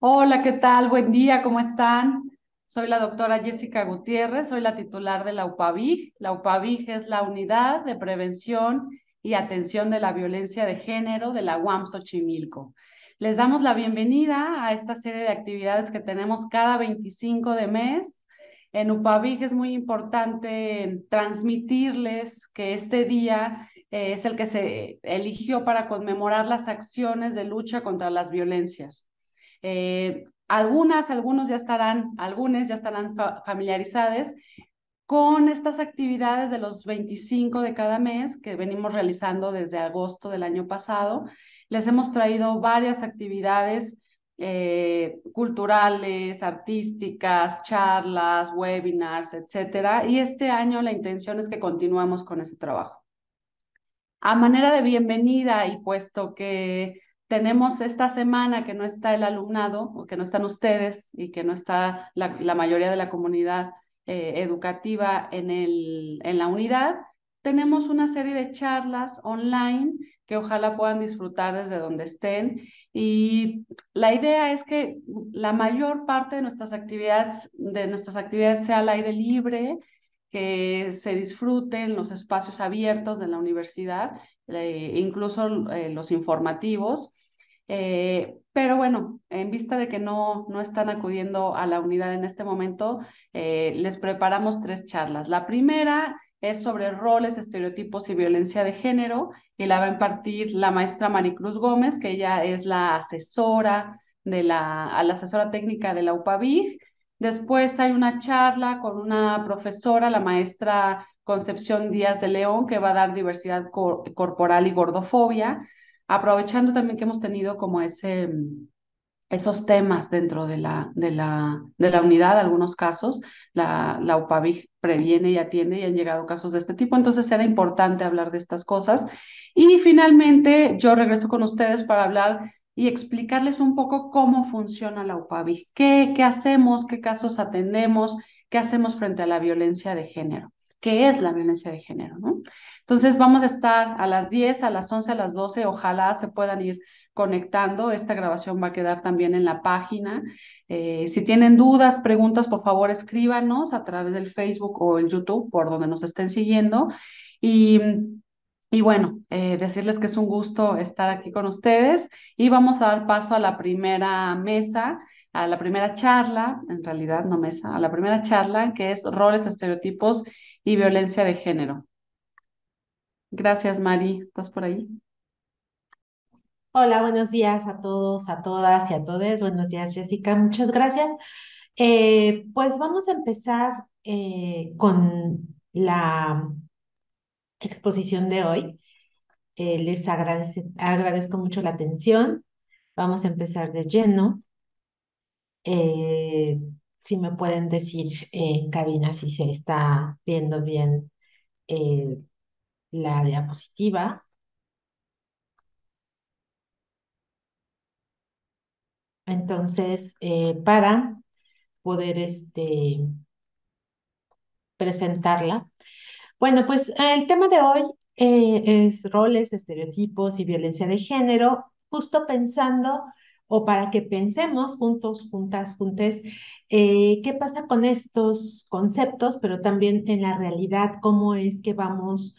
Hola, ¿qué tal? Buen día, ¿cómo están? Soy la doctora Jessica Gutiérrez, soy la titular de la UPAVIG. La UPAVIG es la Unidad de Prevención y Atención de la Violencia de Género de la UAM Xochimilco. Les damos la bienvenida a esta serie de actividades que tenemos cada 25 de mes. En UPAVIG es muy importante transmitirles que este día es el que se eligió para conmemorar las acciones de lucha contra las violencias. Algunos ya estarán familiarizados con estas actividades de los 25 de cada mes que venimos realizando desde agosto del año pasado. Les hemos traído varias actividades culturales, artísticas, charlas, webinars, etcétera. Y este año la intención es que continuemos con ese trabajo. A manera de bienvenida y puesto que tenemos esta semana que no está el alumnado o que no están ustedes y que no está la mayoría de la comunidad educativa en la unidad, tenemos una serie de charlas online que ojalá puedan disfrutar desde donde estén. Y la idea es que la mayor parte de nuestras actividades sea al aire libre, que se disfruten los espacios abiertos de la universidad, incluso los informativos. Pero bueno, en vista de que no están acudiendo a la unidad en este momento, les preparamos tres charlas. La primera es sobre roles, estereotipos y violencia de género, y la va a impartir la maestra Maricruz Gómez, que ella es la asesora la asesora técnica de la UPAVIG. Después hay una charla con una profesora, la maestra Concepción Díaz de León, que va a dar diversidad corporal y gordofobia, aprovechando también que hemos tenido como esos temas dentro de la unidad, algunos casos. La UPAVIG previene y atiende y han llegado casos de este tipo, entonces era importante hablar de estas cosas. Y finalmente yo regreso con ustedes para hablar y explicarles un poco cómo funciona la UPAVIG, qué hacemos, qué casos atendemos, qué hacemos frente a la violencia de género, qué es la violencia de género, ¿no? Entonces vamos a estar a las 10, a las 11, a las 12, ojalá se puedan ir conectando. Esta grabación va a quedar también en la página. Si tienen dudas, preguntas, por favor escríbanos a través del Facebook o el YouTube, por donde nos estén siguiendo. Y, y bueno, decirles que es un gusto estar aquí con ustedes y vamos a dar paso a la primera mesa, a la primera charla, en realidad no mesa, a la primera charla que es roles, estereotipos y violencia de género. Gracias, Mari. ¿Estás por ahí? Hola, buenos días a todos, a todas y a todos. Buenos días, Jessica. Muchas gracias. Pues vamos a empezar con la exposición de hoy. Agradezco mucho la atención. Vamos a empezar de lleno. Eh, si me pueden decir en cabina si se está viendo bien eh, la diapositiva. Entonces, para poder presentarla. Bueno, pues el tema de hoy es roles, estereotipos y violencia de género, justo pensando o para que pensemos juntos, juntas, juntes, qué pasa con estos conceptos, pero también en la realidad, cómo es que vamos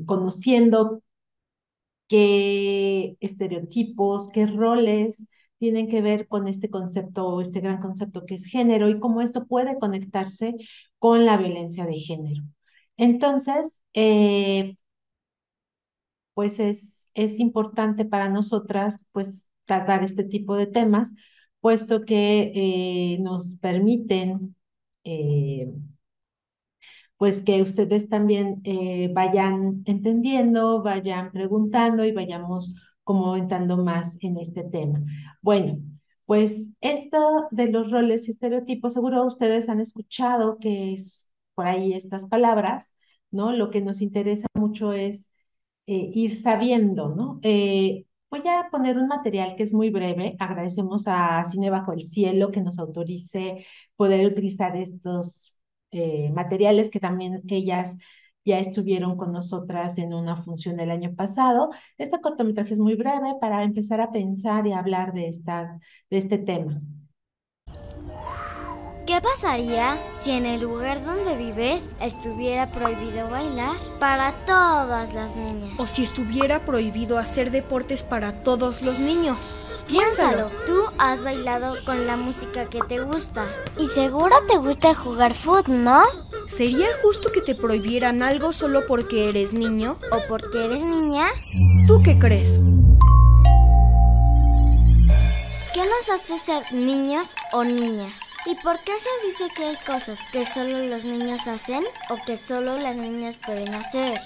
conociendo qué estereotipos, qué roles tienen que ver con este concepto o este gran concepto que es género y cómo esto puede conectarse con la violencia de género. Entonces, pues es importante para nosotras, pues, tratar este tipo de temas, puesto que nos permiten pues que ustedes también vayan entendiendo, vayan preguntando y vayamos como entrando más en este tema. Bueno, pues esto de los roles y estereotipos, seguro ustedes han escuchado que es por ahí estas palabras, ¿no? Lo que nos interesa mucho es ir sabiendo, ¿no? Voy a poner un material que es muy breve. Agradecemos a Cine Bajo el Cielo que nos autorice poder utilizar estos materiales que también ellas ya estuvieron con nosotras en una función el año pasado. Este cortometraje es muy breve para empezar a pensar y a hablar de este tema. ¿Qué pasaría si en el lugar donde vives estuviera prohibido bailar para todas las niñas? O si estuviera prohibido hacer deportes para todos los niños. Piénsalo, tú has bailado con la música que te gusta. Y seguro te gusta jugar fútbol, ¿no? ¿Sería justo que te prohibieran algo solo porque eres niño? ¿O porque eres niña? ¿Tú qué crees? ¿Qué nos hace ser niños o niñas? ¿Y por qué se dice que hay cosas que solo los niños hacen o que solo las niñas pueden hacer?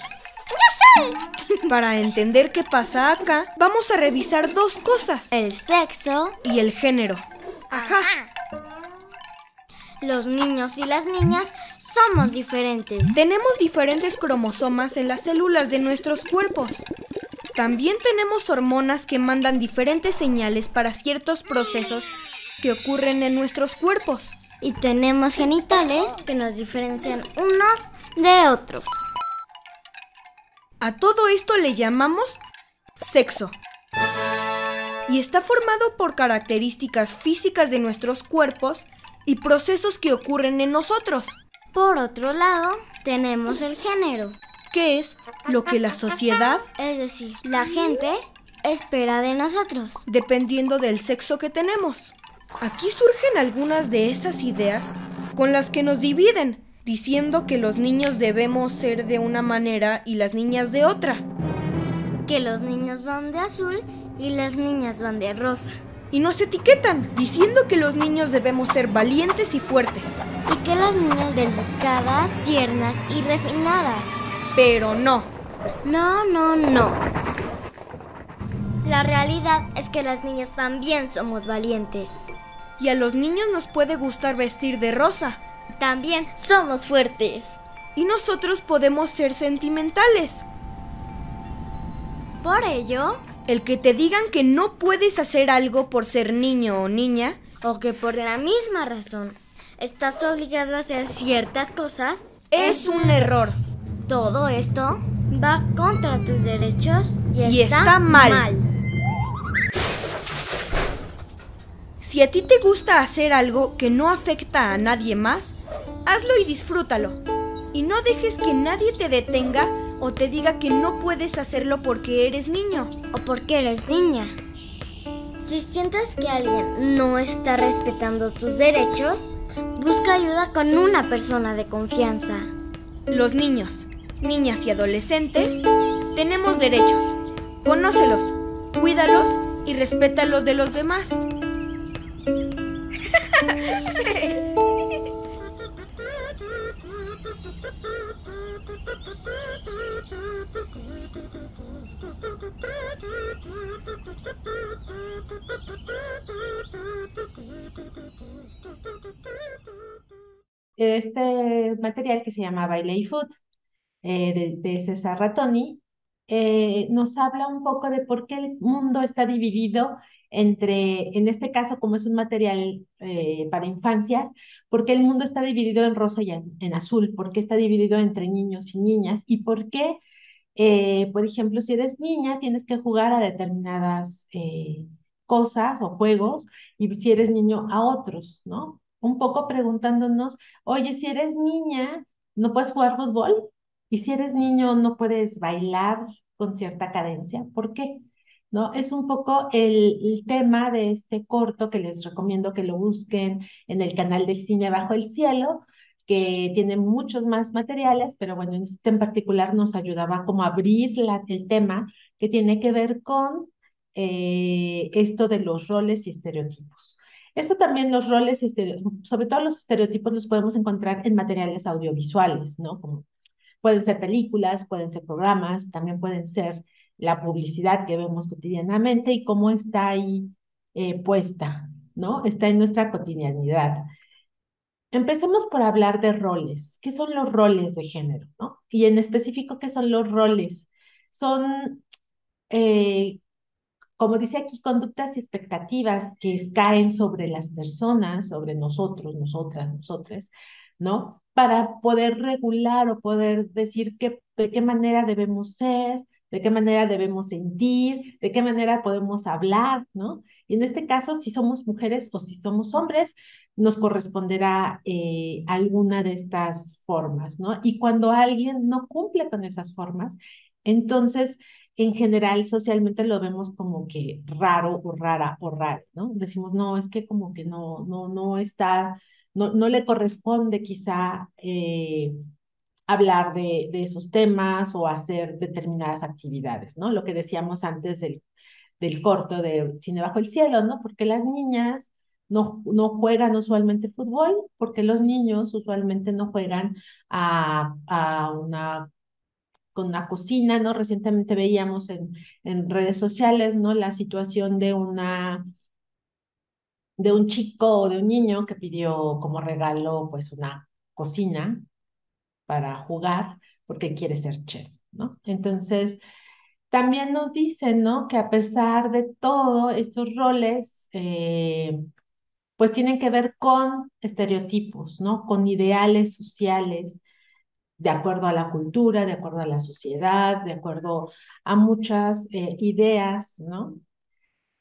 Para entender qué pasa acá, vamos a revisar dos cosas. El sexo Y el género. Ajá. Los niños y las niñas somos diferentes. Tenemos diferentes cromosomas en las células de nuestros cuerpos. También tenemos hormonas que mandan diferentes señales para ciertos procesos que ocurren en nuestros cuerpos. Y tenemos genitales que nos diferencian unos de otros. A todo esto le llamamos sexo. Y está formado por características físicas de nuestros cuerpos y procesos que ocurren en nosotros. Por otro lado, tenemos el género, que es lo que la sociedad, es decir, la gente espera de nosotros. Dependiendo del sexo que tenemos. Aquí surgen algunas de esas ideas con las que nos dividen, diciendo que los niños debemos ser de una manera y las niñas de otra. Que los niños van de azul y las niñas van de rosa. Y nos etiquetan, diciendo que los niños debemos ser valientes y fuertes. Y que las niñas delicadas, tiernas y refinadas. Pero no. No. La realidad es que las niñas también somos valientes. Y a los niños nos puede gustar vestir de rosa. También somos fuertes. Y nosotros podemos ser sentimentales. Por ello, el que te digan que no puedes hacer algo por ser niño o niña, o que por la misma razón estás obligado a hacer ciertas cosas, es un error. Todo esto va contra tus derechos y está mal. Si a ti te gusta hacer algo que no afecta a nadie más, hazlo y disfrútalo. Y no dejes que nadie te detenga o te diga que no puedes hacerlo porque eres niño o porque eres niña. Si sientes que alguien no está respetando tus derechos, busca ayuda con una persona de confianza. Los niños, niñas y adolescentes tenemos derechos. Conócelos, cuídalos y respétalos de los demás. Este material que se llama Baile y Food, de César Rattoni, nos habla un poco de por qué el mundo está dividido entre, en este caso, como es un material para infancias, por qué el mundo está dividido en rosa y en azul, por qué está dividido entre niños y niñas, y por qué, por ejemplo, si eres niña, tienes que jugar a determinadas cosas o juegos, y si eres niño, a otros, ¿no? Un poco preguntándonos, oye, si eres niña, ¿no puedes jugar fútbol? Y si eres niño, ¿no puedes bailar con cierta cadencia? ¿Por qué? ¿No? Es un poco el tema de este corto que les recomiendo que lo busquen en el canal de Cine Bajo el Cielo, que tiene muchos más materiales, pero bueno, en este en particular nos ayudaba como a abrir el tema que tiene que ver con esto de los roles y estereotipos. Esto también los roles, sobre todo los estereotipos, los podemos encontrar en materiales audiovisuales, ¿no? Como pueden ser películas, pueden ser programas, también pueden ser la publicidad que vemos cotidianamente y cómo está ahí puesta, ¿no? Está en nuestra cotidianidad. Empecemos por hablar de roles. ¿Qué son los roles de género, no? Y en específico, ¿qué son los roles? Son, eh, como dice aquí, conductas y expectativas que caen sobre las personas, sobre nosotros, nosotras, nosotres, ¿no? Para poder regular o poder decir de qué manera debemos ser, de qué manera debemos sentir, de qué manera podemos hablar, ¿no? Y en este caso, si somos mujeres o si somos hombres, nos corresponderá alguna de estas formas, ¿no? Y cuando alguien no cumple con esas formas, entonces, en general, socialmente lo vemos como que raro o rara o raro, ¿no? Decimos, no, es que como que no está, no le corresponde quizá hablar de esos temas o hacer determinadas actividades, ¿no? Lo que decíamos antes del corto de Cine Bajo el Cielo, ¿no? Porque las niñas no juegan usualmente fútbol, porque los niños usualmente no juegan con una cocina, ¿no? Recientemente veíamos en redes sociales, ¿no? La situación de un chico o de un niño que pidió como regalo, pues, una cocina para jugar porque quiere ser chef, ¿no? Entonces, también nos dicen, ¿no? Que a pesar de todo, estos roles, pues tienen que ver con estereotipos, ¿no? Con ideales sociales, de acuerdo a la cultura, de acuerdo a la sociedad, de acuerdo a muchas ideas, ¿no?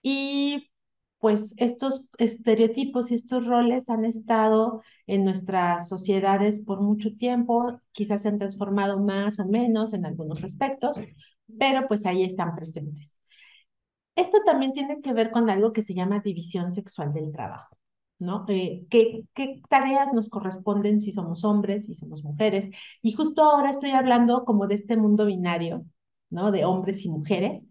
Y pues estos estereotipos y estos roles han estado en nuestras sociedades por mucho tiempo, quizás se han transformado más o menos en algunos aspectos, pero pues ahí están presentes. Esto también tiene que ver con algo que se llama división sexual del trabajo, ¿no? ¿Qué tareas nos corresponden si somos hombres, si somos mujeres? Y justo ahora estoy hablando como de este mundo binario, ¿no? De hombres y mujeres,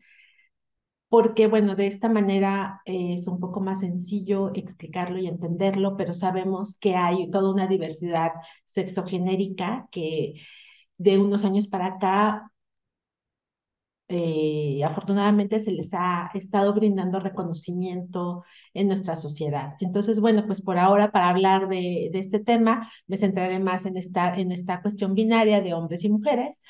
porque, bueno, de esta manera es un poco más sencillo explicarlo y entenderlo, pero sabemos que hay toda una diversidad sexogenérica que de unos años para acá afortunadamente se les ha estado brindando reconocimiento en nuestra sociedad. Entonces, bueno, pues por ahora para hablar de este tema me centraré más en esta cuestión binaria de hombres y mujeres.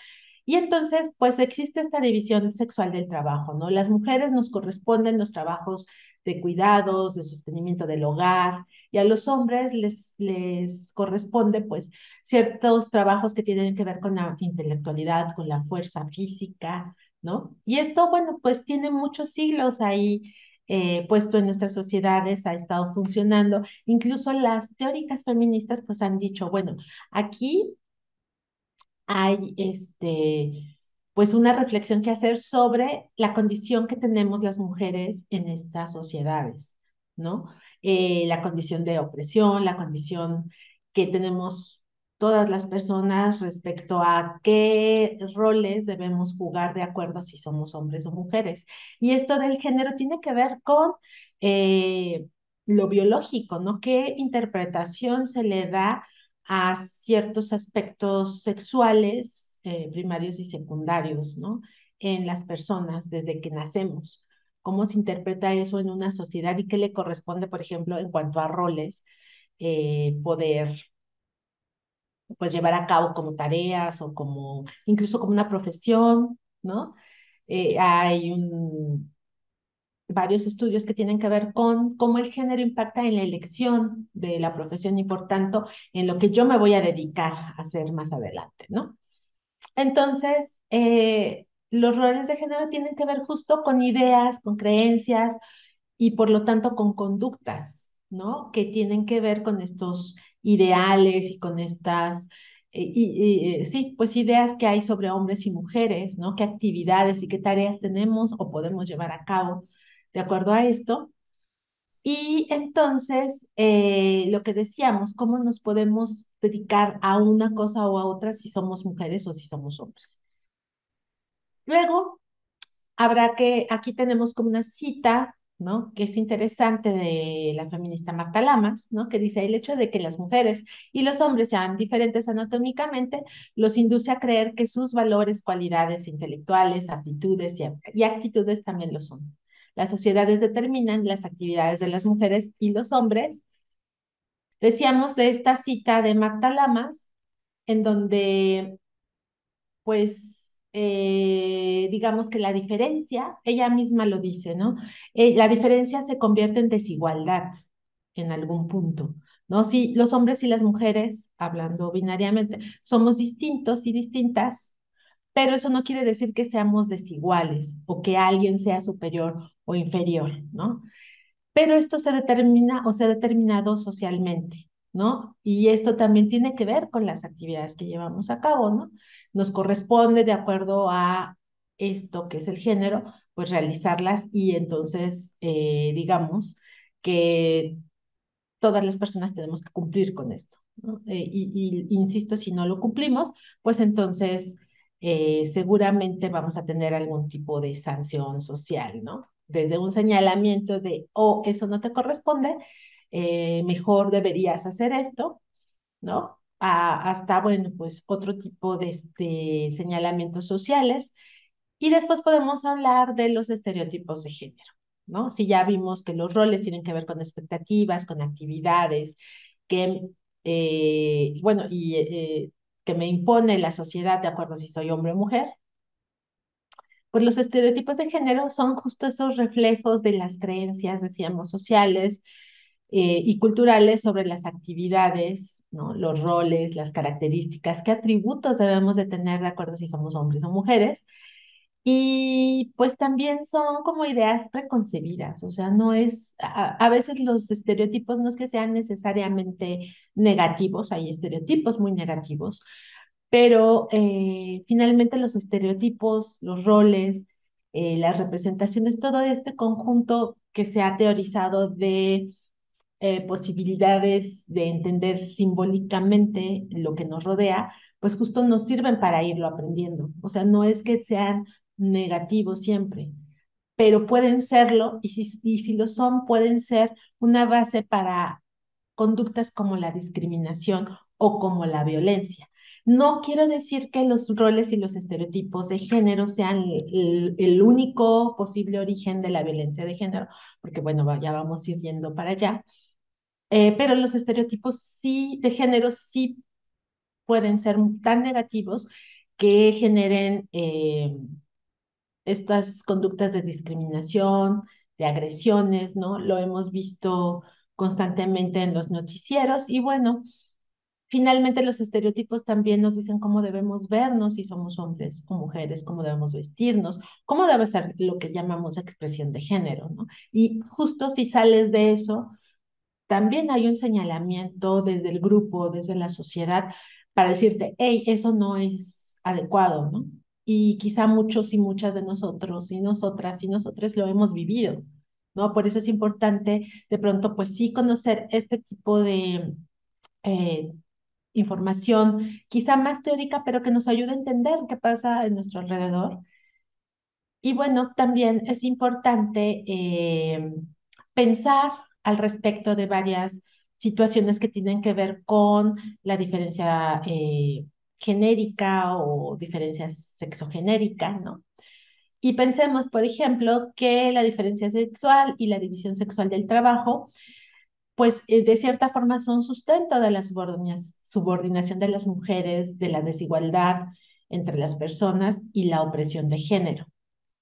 Y entonces, pues existe esta división sexual del trabajo, ¿no? Las mujeres nos corresponden los trabajos de cuidados, de sostenimiento del hogar, y a los hombres les corresponde, pues, ciertos trabajos que tienen que ver con la intelectualidad, con la fuerza física, ¿no? Y esto, bueno, pues tiene muchos siglos ahí puesto en nuestras sociedades, ha estado funcionando. Incluso las teóricas feministas, pues han dicho, bueno, aquí hay pues una reflexión que hacer sobre la condición que tenemos las mujeres en estas sociedades, ¿no? La condición de opresión, la condición que tenemos todas las personas respecto a qué roles debemos jugar de acuerdo a si somos hombres o mujeres. Y esto del género tiene que ver con eh, lo biológico, ¿no? ¿Qué interpretación se le da a ciertos aspectos sexuales primarios y secundarios, ¿no? En las personas desde que nacemos? ¿Cómo se interpreta eso en una sociedad y qué le corresponde, por ejemplo, en cuanto a roles, poder pues llevar a cabo como tareas o como, incluso como una profesión, ¿no? Hay varios estudios que tienen que ver con cómo el género impacta en la elección de la profesión y por tanto en lo que yo me voy a dedicar a hacer más adelante, ¿no? Entonces, los roles de género tienen que ver justo con ideas, con creencias y por lo tanto con conductas, ¿no? Que tienen que ver con estos ideales y con estas, sí, pues ideas que hay sobre hombres y mujeres, ¿no? ¿Qué actividades y qué tareas tenemos o podemos llevar a cabo de acuerdo a esto? Y entonces, lo que decíamos, ¿cómo nos podemos dedicar a una cosa o a otra si somos mujeres o si somos hombres? Luego, aquí tenemos como una cita, ¿no? Que es interesante de la feminista Marta Lamas, ¿no? Que dice, el hecho de que las mujeres y los hombres sean diferentes anatómicamente los induce a creer que sus valores, cualidades intelectuales, aptitudes y actitudes también lo son. Las sociedades determinan las actividades de las mujeres y los hombres. Decíamos de esta cita de Marta Lamas, en donde pues digamos que la diferencia, ella misma lo dice, ¿no? La diferencia se convierte en desigualdad, en algún punto, ¿no? Si los hombres y las mujeres, hablando binariamente, somos distintos y distintas, pero eso no quiere decir que seamos desiguales o que alguien sea superior o inferior, ¿no? Pero esto se determina o se ha determinado socialmente, ¿no? Y esto también tiene que ver con las actividades que llevamos a cabo, ¿no? Nos corresponde, de acuerdo a esto que es el género, pues realizarlas y entonces, digamos, que todas las personas tenemos que cumplir con esto, ¿no? Insisto, si no lo cumplimos, pues entonces seguramente vamos a tener algún tipo de sanción social, ¿no? Desde un señalamiento de, oh, eso no te corresponde, mejor deberías hacer esto, ¿no? Hasta, bueno, pues otro tipo de señalamientos sociales y después podemos hablar de los estereotipos de género, ¿no? Si ya vimos que los roles tienen que ver con expectativas, con actividades, que, bueno, que me impone la sociedad de acuerdo a si soy hombre o mujer, pues los estereotipos de género son justo esos reflejos de las creencias, decíamos, sociales y culturales sobre las actividades, ¿no? Los roles, las características, qué atributos debemos de tener de acuerdo a si somos hombres o mujeres y pues también son como ideas preconcebidas, o sea, no es, a veces los estereotipos no es que sean necesariamente negativos, hay estereotipos muy negativos, pero finalmente los estereotipos, los roles, las representaciones, todo este conjunto que se ha teorizado de posibilidades de entender simbólicamente lo que nos rodea, pues justo nos sirven para irlo aprendiendo. O sea, no es que sean negativos siempre, pero pueden serlo y si lo son, pueden ser una base para conductas como la discriminación o como la violencia. No quiero decir que los roles y los estereotipos de género sean el único posible origen de la violencia de género, porque bueno, ya vamos a ir yendo para allá, pero los estereotipos sí, de género sí pueden ser tan negativos que generen estas conductas de discriminación, de agresiones, ¿no? Lo hemos visto constantemente en los noticieros y bueno, finalmente los estereotipos también nos dicen cómo debemos vernos si somos hombres o mujeres, cómo debemos vestirnos, cómo debe ser lo que llamamos expresión de género, ¿no? Y justo si sales de eso, también hay un señalamiento desde el grupo, desde la sociedad, para decirte, hey, eso no es adecuado, ¿no? Y quizá muchos y muchas de nosotros y nosotras y nosotros lo hemos vivido, ¿no? Por eso es importante de pronto, pues sí, conocer este tipo de eh, información, quizá más teórica, pero que nos ayude a entender qué pasa en nuestro alrededor y bueno, también es importante pensar al respecto de varias situaciones que tienen que ver con la diferencia genérica o diferencia sexogenérica, ¿no? Y pensemos, por ejemplo, que la diferencia sexual y la división sexual del trabajo, pues de cierta forma son sustento de la subordinación de las mujeres, de la desigualdad entre las personas y la opresión de género.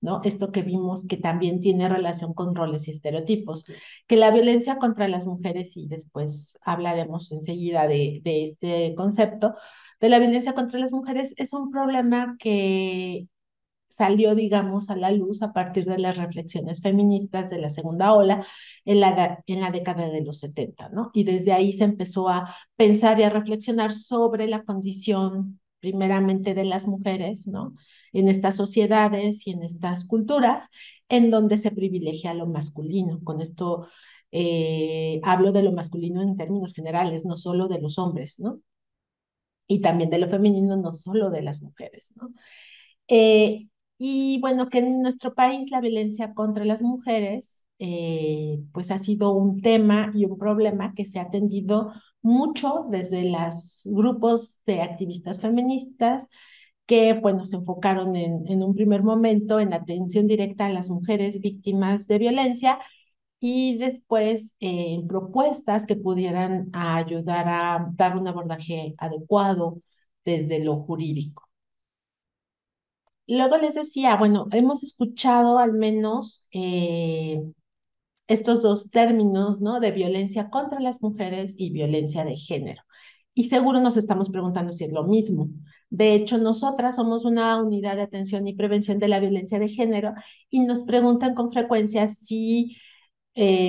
¿No? Esto que vimos que también tiene relación con roles y estereotipos, que la violencia contra las mujeres, y después hablaremos enseguida de este concepto, de la violencia contra las mujeres es un problema que salió, digamos, a la luz a partir de las reflexiones feministas de la segunda ola en la década de los 70, ¿no? Y desde ahí se empezó a pensar y a reflexionar sobre la condición primeramente de las mujeres, ¿no? En estas sociedades y en estas culturas en donde se privilegia lo masculino. Con esto hablo de lo masculino en términos generales, no solo de los hombres, ¿no? Y también de lo femenino, no solo de las mujeres, ¿no? Eh, y bueno, que en nuestro país la violencia contra las mujeres, pues ha sido un tema y un problema que se ha atendido mucho desde los grupos de activistas feministas que, bueno, se enfocaron en un primer momento en la atención directa a las mujeres víctimas de violencia y después en propuestas que pudieran ayudar a dar un abordaje adecuado desde lo jurídico. Luego les decía, bueno, hemos escuchado al menos estos dos términos, ¿no? De violencia contra las mujeres y violencia de género. Y seguro nos estamos preguntando si es lo mismo. De hecho, nosotras somos una unidad de atención y prevención de la violencia de género y nos preguntan con frecuencia si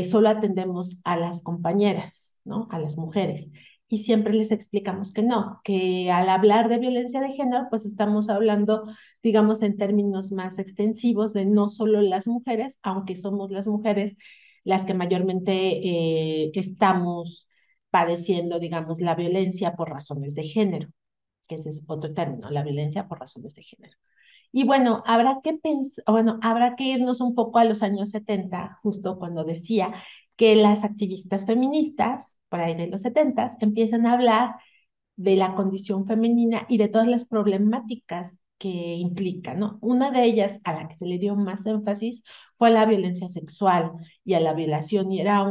solo atendemos a las compañeras, ¿no? A las mujeres. Y siempre les explicamos que no, que al hablar de violencia de género, pues estamos hablando, digamos, en términos más extensivos de no solo las mujeres, aunque somos las mujeres las que mayormente estamos padeciendo, digamos, la violencia por razones de género, que ese es otro término, la violencia por razones de género. Y bueno, habrá que irnos un poco a los años 70, justo cuando decía que las activistas feministas, por ahí de los 70, empiezan a hablar de la condición femenina y de todas las problemáticas que implica, ¿no? Una de ellas a la que se le dio más énfasis fue la violencia sexual y a la violación, y era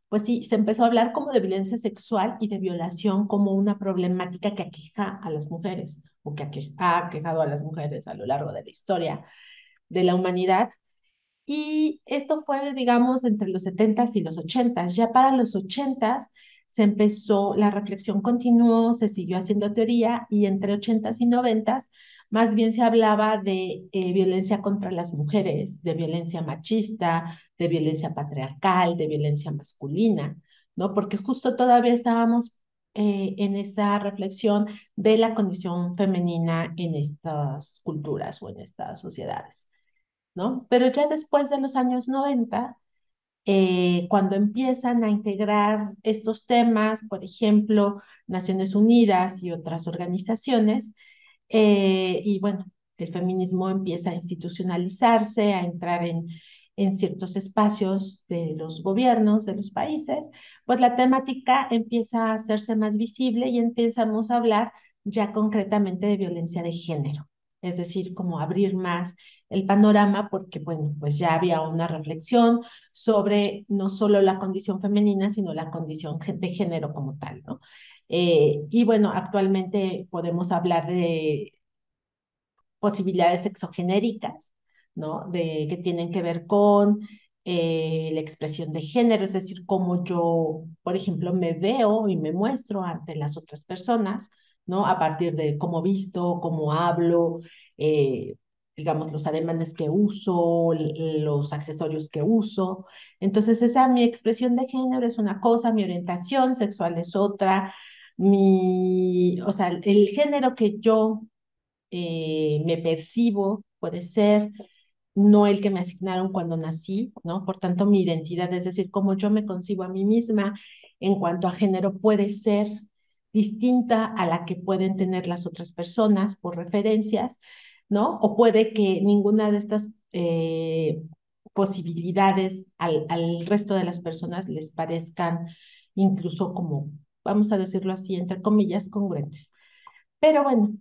pues sí, se empezó a hablar como de violencia sexual y de violación como una problemática que aqueja a las mujeres, o que ha aquejado a las mujeres a lo largo de la historia de la humanidad. Y esto fue, digamos, entre los 70 y los 80. Ya para los 80 se empezó, la reflexión continuó, se siguió haciendo teoría y entre 80 y 90 más bien se hablaba de violencia contra las mujeres, de violencia machista, de violencia patriarcal, de violencia masculina, ¿no? Porque justo todavía estábamos en esa reflexión de la condición femenina en estas culturas o en estas sociedades, ¿no? Pero ya después de los años 90, cuando empiezan a integrar estos temas, por ejemplo, Naciones Unidas y otras organizaciones, y bueno, el feminismo empieza a institucionalizarse, a entrar en ciertos espacios de los gobiernos de los países, pues la temática empieza a hacerse más visible y empezamos a hablar ya concretamente de violencia de género, es decir, como abrir más el panorama porque, bueno, pues ya había una reflexión sobre no solo la condición femenina, sino la condición de género como tal, ¿no? Y bueno, actualmente podemos hablar de posibilidades sexogenéricas, ¿no? Que tienen que ver con la expresión de género, es decir, cómo yo, por ejemplo, me veo y me muestro ante las otras personas, ¿no? A partir de cómo visto, cómo hablo, eh, digamos, los ademanes que uso, los accesorios que uso. Entonces, esa mi expresión de género es una cosa, mi orientación sexual es otra, o sea, el género que yo me percibo, puede ser, no el que me asignaron cuando nací, ¿no? Por tanto, mi identidad, es decir, cómo yo me concibo a mí misma en cuanto a género, puede ser distinta a la que pueden tener las otras personas por referencias, ¿no? O puede que ninguna de estas posibilidades al resto de las personas les parezcan incluso como, vamos a decirlo así, entre comillas, congruentes. Pero bueno,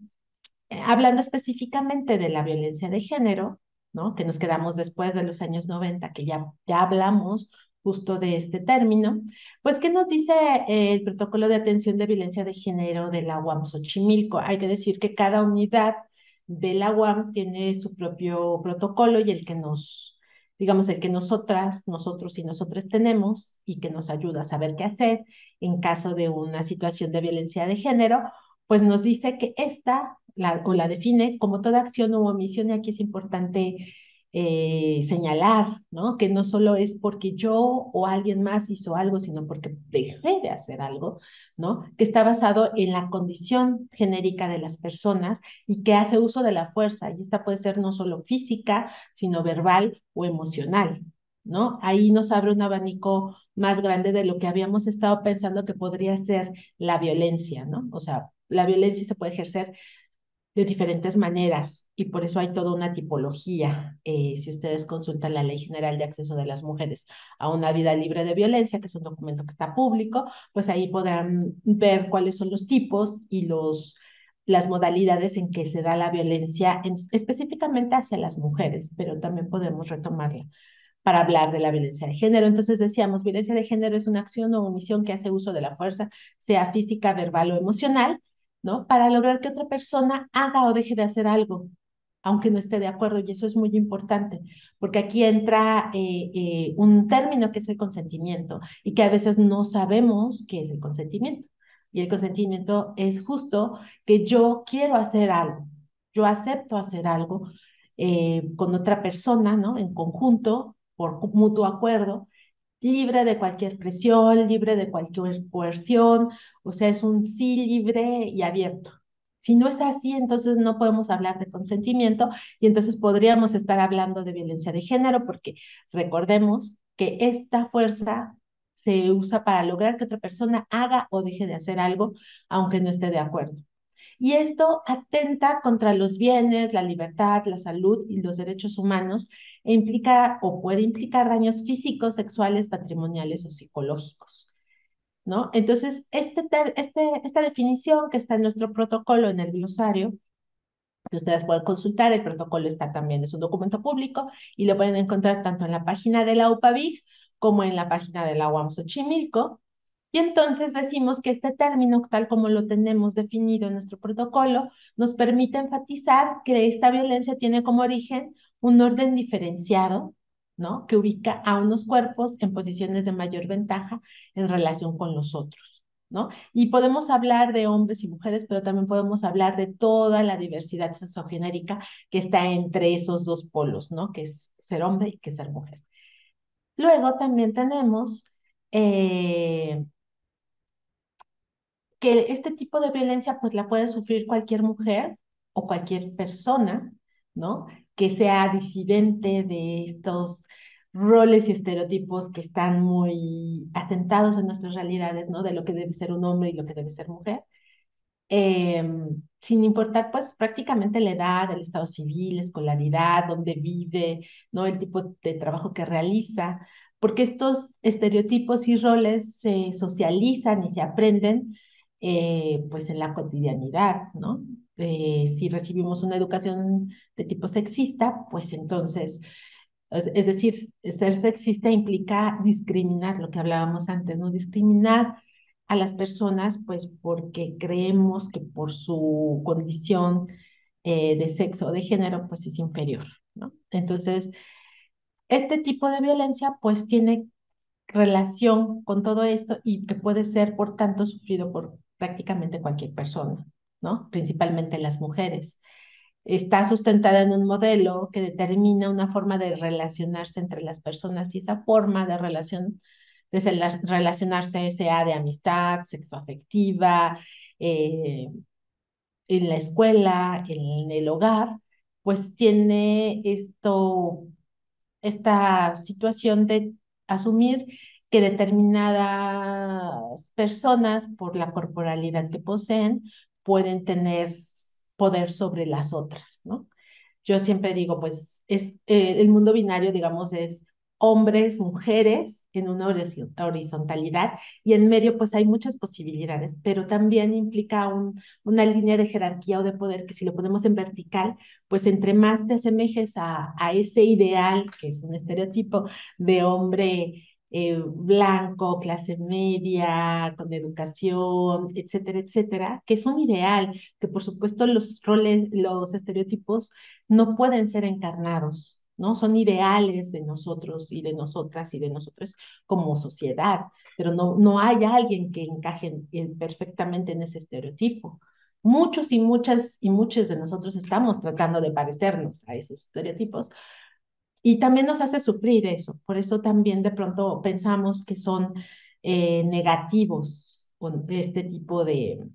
hablando específicamente de la violencia de género, ¿no? Que nos quedamos después de los años 90, que ya hablamos justo de este término, pues, ¿qué nos dice el protocolo de atención de violencia de género de la UAM Xochimilco? Hay que decir que cada unidad de la UAM tiene su propio protocolo y el que digamos, el que nosotros y nosotras tenemos y que nos ayuda a saber qué hacer en caso de una situación de violencia de género, pues nos dice que o la define como toda acción u omisión, y aquí es importante señalar, ¿no? Que no solo es porque yo o alguien más hizo algo, sino porque dejé de hacer algo, ¿no? Que está basado en la condición genérica de las personas y que hace uso de la fuerza, y esta puede ser no solo física, sino verbal o emocional, ¿no? Ahí nos abre un abanico más grande de lo que habíamos estado pensando que podría ser la violencia, ¿no? O sea, la violencia se puede ejercer de diferentes maneras y por eso hay toda una tipología. Si ustedes consultan la Ley General de Acceso de las Mujeres a una Vida Libre de Violencia, que es un documento que está público, pues ahí podrán ver cuáles son los tipos y las modalidades en que se da la violencia específicamente hacia las mujeres, pero también podemos retomarla para hablar de la violencia de género. Entonces decíamos, violencia de género es una acción o omisión que hace uso de la fuerza, sea física, verbal o emocional, ¿no? Para lograr que otra persona haga o deje de hacer algo, aunque no esté de acuerdo, y eso es muy importante, porque aquí entra un término que es el consentimiento, y que a veces no sabemos qué es el consentimiento. Y el consentimiento es justo que yo quiero hacer algo, yo acepto hacer algo con otra persona, ¿no? En conjunto, por mutuo acuerdo, libre de cualquier presión, libre de cualquier coerción, o sea, es un sí libre y abierto. Si no es así, entonces no podemos hablar de consentimiento y entonces podríamos estar hablando de violencia de género porque recordemos que esta fuerza se usa para lograr que otra persona haga o deje de hacer algo aunque no esté de acuerdo. Y esto atenta contra los bienes, la libertad, la salud y los derechos humanos e implica o puede implicar daños físicos, sexuales, patrimoniales o psicológicos, ¿no? Entonces, esta definición que está en nuestro protocolo, en el glosario, que ustedes pueden consultar, el protocolo está también, es un documento público y lo pueden encontrar tanto en la página de la UPAVIG como en la página de la UAM Xochimilco. Y entonces decimos que este término, tal como lo tenemos definido en nuestro protocolo, nos permite enfatizar que esta violencia tiene como origen un orden diferenciado, ¿no? Que ubica a unos cuerpos en posiciones de mayor ventaja en relación con los otros, ¿no? Y podemos hablar de hombres y mujeres, pero también podemos hablar de toda la diversidad sexogenérica que está entre esos dos polos, ¿no? Que es ser hombre y que ser mujer. Luego también tenemos que este tipo de violencia pues la puede sufrir cualquier mujer o cualquier persona, ¿no? Que sea disidente de estos roles y estereotipos que están muy asentados en nuestras realidades, ¿no? De lo que debe ser un hombre y lo que debe ser mujer. eh, Sin importar pues prácticamente la edad, el estado civil, la escolaridad, dónde vive, ¿no? El tipo de trabajo que realiza, porque estos estereotipos y roles se socializan y se aprenden pues en la cotidianidad, ¿no? Si recibimos una educación de tipo sexista, pues entonces, es decir, ser sexista implica discriminar, lo que hablábamos antes, ¿no? Discriminar a las personas, pues porque creemos que por su condición de sexo o de género, pues es inferior, ¿no? Entonces, este tipo de violencia, pues tiene relación con todo esto y que puede ser, por tanto, sufrido por prácticamente cualquier persona, ¿no? Principalmente las mujeres. Está sustentada en un modelo que determina una forma de relacionarse entre las personas y esa forma de relación relacionarse sea de amistad, sexoafectiva, eh, en la escuela, en el hogar, pues tiene esta situación de asumir que determinadas personas, por la corporalidad que poseen, pueden tener poder sobre las otras, ¿no? Yo siempre digo, pues, el mundo binario, digamos, es hombres, mujeres en una horizontalidad y en medio, pues, hay muchas posibilidades, pero también implica una línea de jerarquía o de poder que si lo ponemos en vertical, pues, entre más te asemejes a ese ideal, que es un estereotipo de hombre blanco, clase media, con educación, etcétera, etcétera, que es un ideal, que por supuesto los roles, los estereotipos no pueden ser encarnados, ¿no? Son ideales de nosotros y de nosotras y de nosotros como sociedad, pero no hay alguien que encaje perfectamente en ese estereotipo. Muchos y muchas y muchos de nosotros estamos tratando de parecernos a esos estereotipos y también nos hace sufrir eso. Por eso también de pronto pensamos que son negativos con este tipo de,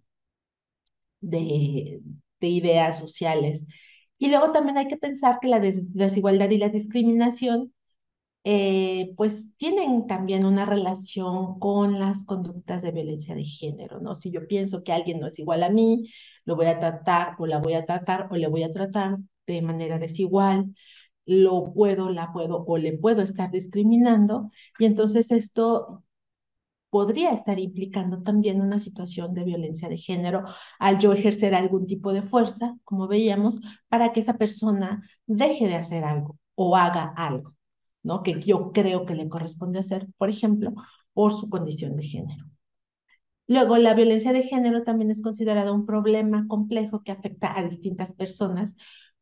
de ideas sociales. Y luego también hay que pensar que la desigualdad y la discriminación pues tienen también una relación con las conductas de violencia de género, ¿no? Si yo pienso que alguien no es igual a mí, lo voy a tratar o la voy a tratar o le voy a tratar de manera desigual, la puedo o le puedo estar discriminando y entonces esto podría estar implicando también una situación de violencia de género al yo ejercer algún tipo de fuerza, como veíamos, para que esa persona deje de hacer algo o haga algo, ¿no? Que yo creo que le corresponde hacer, por ejemplo, por su condición de género. Luego, la violencia de género también es considerada un problema complejo que afecta a distintas personas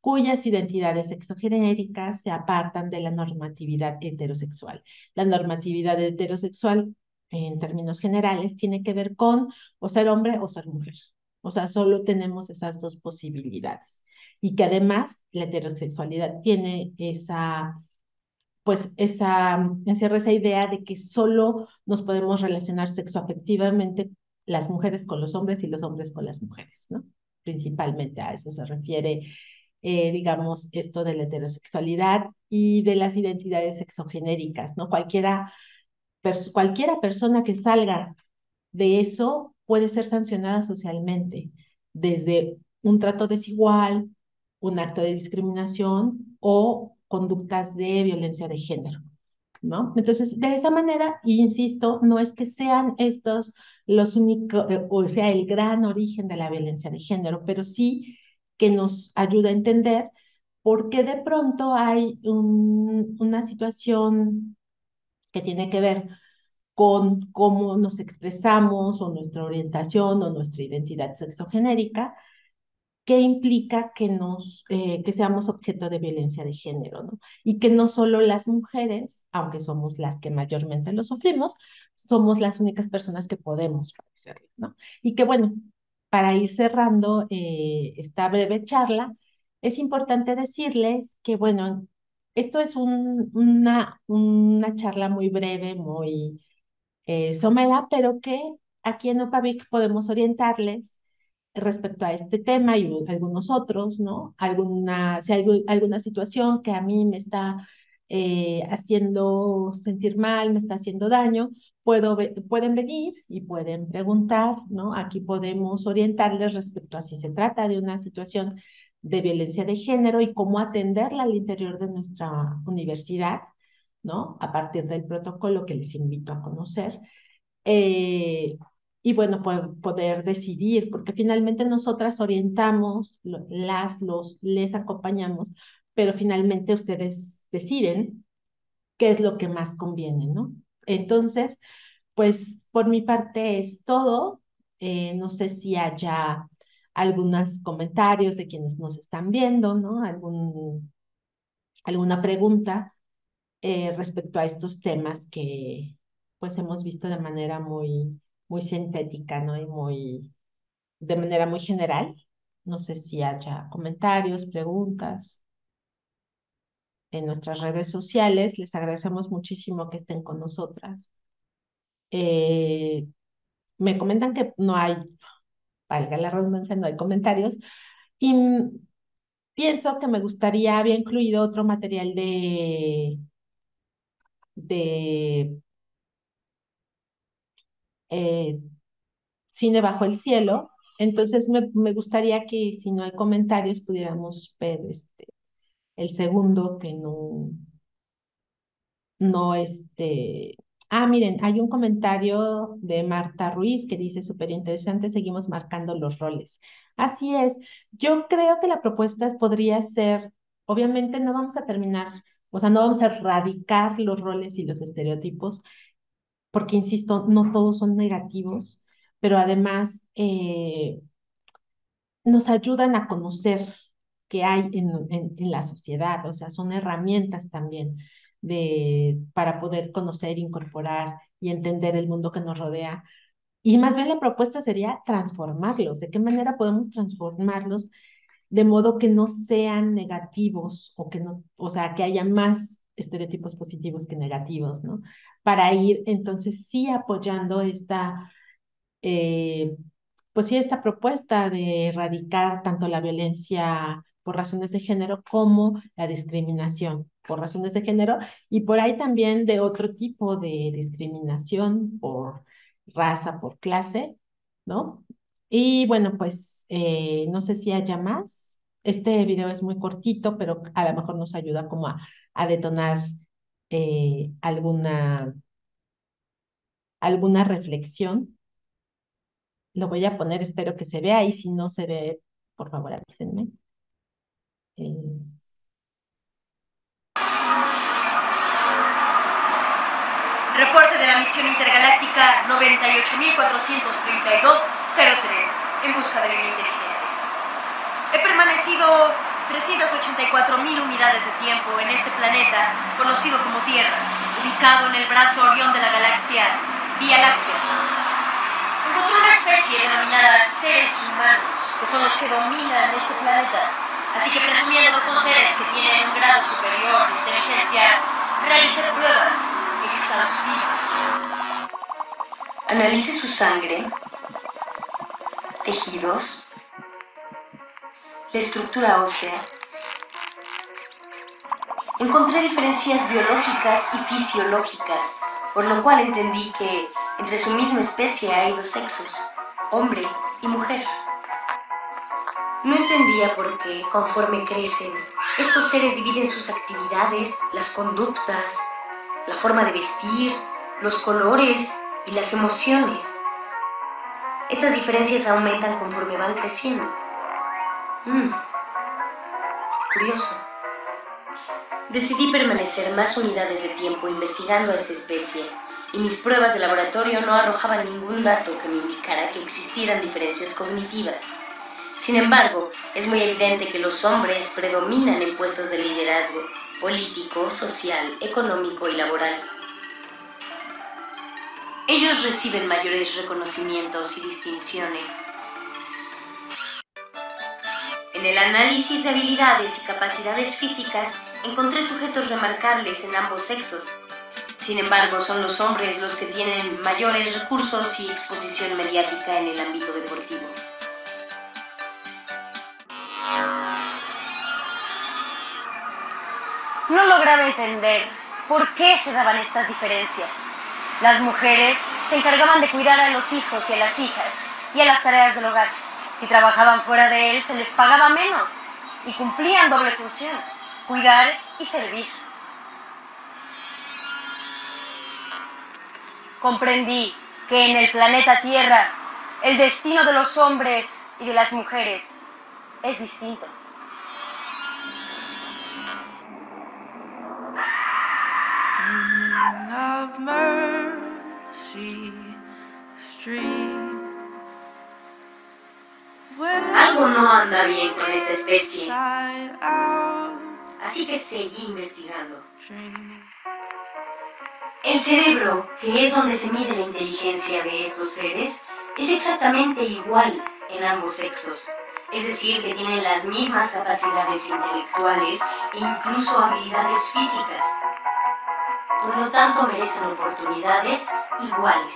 cuyas identidades sexogenéricas se apartan de la normatividad heterosexual. La normatividad heterosexual, en términos generales, tiene que ver con o ser hombre o ser mujer. O sea, solo tenemos esas dos posibilidades. Y que además la heterosexualidad tiene pues encierra esa idea de que solo nos podemos relacionar sexoafectivamente las mujeres con los hombres y los hombres con las mujeres, ¿no? Principalmente a eso se refiere, digamos, esto de la heterosexualidad y de las identidades sexogenéricas, ¿no? Cualquiera persona que salga de eso puede ser sancionada socialmente, desde un trato desigual, un acto de discriminación o conductas de violencia de género, ¿no? Entonces, de esa manera, insisto, no es que sean estos los únicos, o sea, el gran origen de la violencia de género, pero sí que nos ayuda a entender por qué de pronto hay una situación que tiene que ver con cómo nos expresamos o nuestra orientación o nuestra identidad sexogenérica, que implica que seamos objeto de violencia de género, ¿no? Y que no solo las mujeres, aunque somos las que mayormente lo sufrimos, somos las únicas personas que podemos padecerlo, ¿no? Y que bueno, para ir cerrando esta breve charla, es importante decirles que bueno, esto es una charla muy breve, muy somera, pero que aquí en Opavic podemos orientarles respecto a este tema y algunos otros, ¿no? Si hay alguna situación que a mí me está haciendo sentir mal, me está haciendo daño, pueden venir y pueden preguntar, ¿no? Aquí podemos orientarles respecto a si se trata de una situación de violencia de género y cómo atenderla al interior de nuestra universidad, ¿no? A partir del protocolo que les invito a conocer. Eh, y bueno, poder decidir, porque finalmente nosotras orientamos, les acompañamos, pero finalmente ustedes deciden qué es lo que más conviene, ¿no? Entonces, pues por mi parte es todo. No sé si haya algunos comentarios de quienes nos están viendo, ¿no? Alguna pregunta respecto a estos temas que pues hemos visto de manera muy sintética, ¿no? De manera muy general. No sé si haya comentarios, preguntas en nuestras redes sociales. Les agradecemos muchísimo que estén con nosotras. Eh, Me comentan que no hay, valga la redundancia, no hay comentarios. Y pienso que me gustaría, había incluido otro material de eh, Cine bajo el cielo. Entonces me gustaría que si no hay comentarios pudiéramos ver el segundo que no miren, hay un comentario de Marta Ruiz que dice súper interesante, seguimos marcando los roles. Así es, yo creo que la propuesta podría ser, obviamente no vamos a terminar, o sea, no vamos a erradicar los roles y los estereotipos, porque insisto, no todos son negativos, pero además nos ayudan a conocer qué hay en la sociedad, o sea, son herramientas también para poder conocer, incorporar y entender el mundo que nos rodea. Y más bien la propuesta sería transformarlos. ¿De qué manera podemos transformarlos de modo que no sean negativos o que no, o sea, que haya más estereotipos positivos que negativos, ¿no? Para ir entonces sí apoyando eh, pues sí, esta propuesta de erradicar tanto la violencia por razones de género como la discriminación por razones de género y por ahí también de otro tipo de discriminación por raza, por clase, ¿no? Y bueno, pues no sé si haya más. Este video es muy cortito, pero a lo mejor nos ayuda como a detonar alguna reflexión. Lo voy a poner, espero que se vea y si no se ve, por favor avísenme. Es- Reporte de la misión intergaláctica 98.432-03, en busca de vida inteligente. He permanecido 384.000 unidades de tiempo en este planeta conocido como Tierra, ubicado en el brazo Orión de la galaxia Vía Láctea. Encontró una especie denominada seres humanos, que son los que dominan este planeta. Así que presumiendo que son seres que tienen un grado superior de inteligencia, realice pruebas exhaustivas. Analice su sangre, tejidos, la estructura ósea. Encontré diferencias biológicas y fisiológicas, por lo cual entendí que entre su misma especie hay dos sexos, hombre y mujer. No entendía por qué, conforme crecen, estos seres dividen sus actividades, las conductas, la forma de vestir, los colores y las emociones. Estas diferencias aumentan conforme van creciendo. Curioso. Decidí permanecer más unidades de tiempo investigando a esta especie, y mis pruebas de laboratorio no arrojaban ningún dato que me indicara que existieran diferencias cognitivas. Sin embargo, es muy evidente que los hombres predominan en puestos de liderazgo político, social, económico y laboral. Ellos reciben mayores reconocimientos y distinciones. En el análisis de habilidades y capacidades físicas, encontré sujetos remarcables en ambos sexos. Sin embargo, son los hombres los que tienen mayores recursos y exposición mediática en el ámbito deportivo. No lograba entender por qué se daban estas diferencias. Las mujeres se encargaban de cuidar a los hijos y a las hijas y a las tareas del hogar. Si trabajaban fuera de él, se les pagaba menos y cumplían doble función: cuidar y servir. Comprendí que en el planeta Tierra el destino de los hombres y de las mujeres es distinto. Of Mercy Street. Algo no anda bien con esta especie, así que seguí investigando. El cerebro, que es donde se mide la inteligencia de estos seres, es exactamente igual en ambos sexos. Es decir, que tienen las mismas capacidades intelectuales e incluso habilidades físicas. Por lo tanto, merecen oportunidades iguales.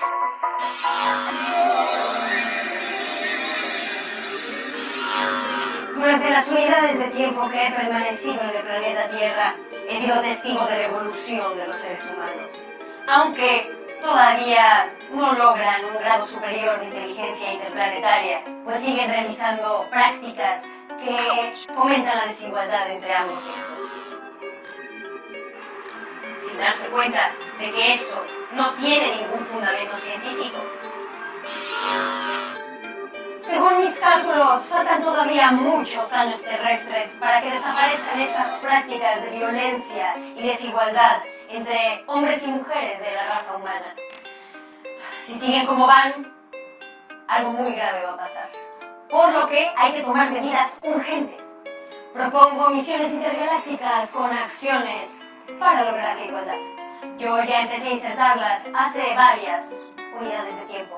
Durante las unidades de tiempo que he permanecido en el planeta Tierra, he sido testigo de la evolución de los seres humanos. Aunque todavía no logran un grado superior de inteligencia interplanetaria, pues siguen realizando prácticas que fomentan la desigualdad entre ambos sexos. Sin darse cuenta de que esto no tiene ningún fundamento científico. Según mis cálculos, faltan todavía muchos años terrestres para que desaparezcan estas prácticas de violencia y desigualdad entre hombres y mujeres de la raza humana. Si siguen como van, algo muy grave va a pasar. Por lo que hay que tomar medidas urgentes. Propongo misiones intergalácticas con acciones para lograr la igualdad. Yo ya empecé a insertarlas hace varias unidades de tiempo.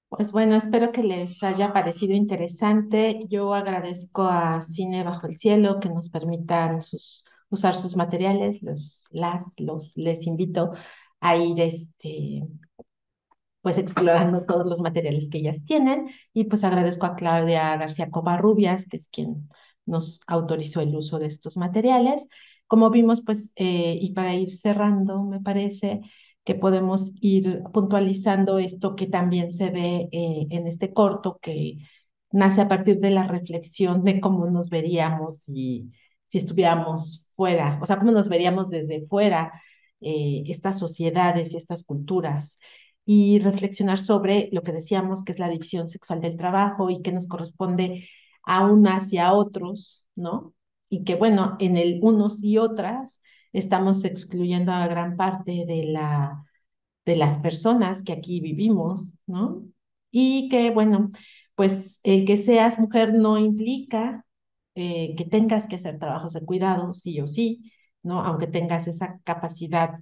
Pues bueno, espero que les haya parecido interesante. Yo agradezco a Cine Bajo el Cielo que nos permitan usar sus materiales. Les invito a ir pues explorando todos los materiales que ellas tienen, y pues agradezco a Claudia García Covarrubias, que es quien nos autorizó el uso de estos materiales. Como vimos, pues, y para ir cerrando, me parece que podemos ir puntualizando esto que también se ve en este corto, que nace a partir de la reflexión de cómo nos veríamos si estuviéramos fuera, o sea, cómo nos veríamos desde fuera, estas sociedades y estas culturas, y reflexionar sobre lo que decíamos, que es la división sexual del trabajo y que nos corresponde a unas y a otros, ¿no? Y que, bueno, en el unos y otras estamos excluyendo a gran parte de las personas que aquí vivimos, ¿no? y que, bueno, pues el que seas mujer no implica que tengas que hacer trabajos de cuidado, sí o sí, ¿no? Aunque tengas esa capacidad,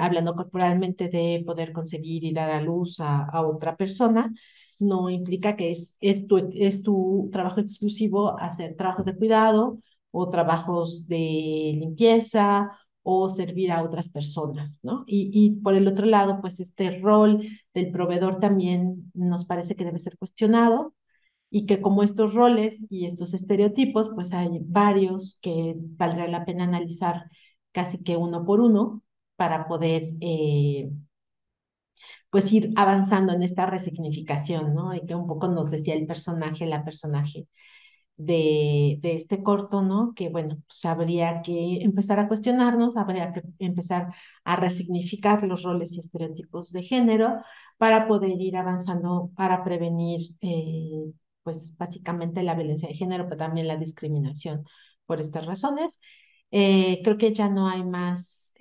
hablando corporalmente, de poder concebir y dar a luz a otra persona, no implica que es tu trabajo exclusivo hacer trabajos de cuidado o trabajos de limpieza o servir a otras personas, ¿no? Y por el otro lado, pues este rol del proveedor también nos parece que debe ser cuestionado y que como estos roles y estos estereotipos, pues hay varios que valdrá la pena analizar casi que uno por uno para poder pues ir avanzando en esta resignificación, ¿no? Y que un poco nos decía el personaje, la personaje de este corto, ¿no? Que bueno, pues habría que empezar a cuestionarnos, habría que empezar a resignificar los roles y estereotipos de género para poder ir avanzando, para prevenir, pues básicamente la violencia de género, pero también la discriminación por estas razones. Creo que ya no hay más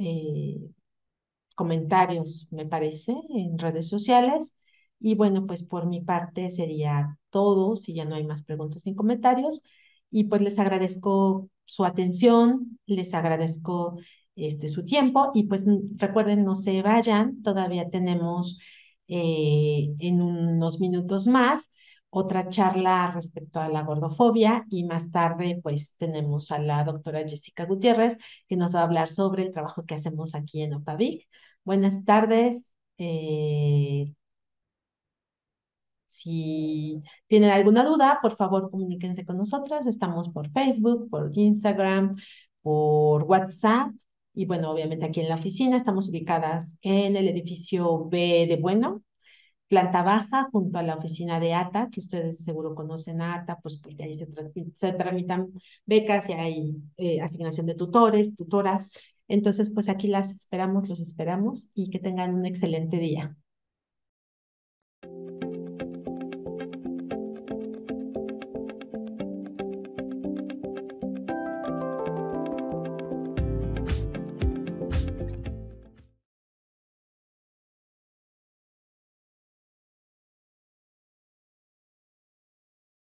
comentarios, me parece, en redes sociales. Y bueno, pues por mi parte sería todo, si ya no hay más preguntas ni comentarios. Y pues les agradezco su atención, les agradezco su tiempo y pues recuerden, no se vayan, todavía tenemos en unos minutos más otra charla respecto a la gordofobia y más tarde pues tenemos a la doctora Jessica Gutiérrez que nos va a hablar sobre el trabajo que hacemos aquí en Opavic. Buenas tardes. eh, si tienen alguna duda, por favor, comuníquense con nosotras. Estamos por Facebook, por Instagram, por WhatsApp. Y bueno, obviamente aquí en la oficina estamos ubicadas en el edificio B de Bueno, planta baja, junto a la oficina de ATA, que ustedes seguro conocen a ATA, pues porque ahí se tramitan becas y hay asignación de tutores, tutoras. Entonces, pues aquí las esperamos, los esperamos y que tengan un excelente día.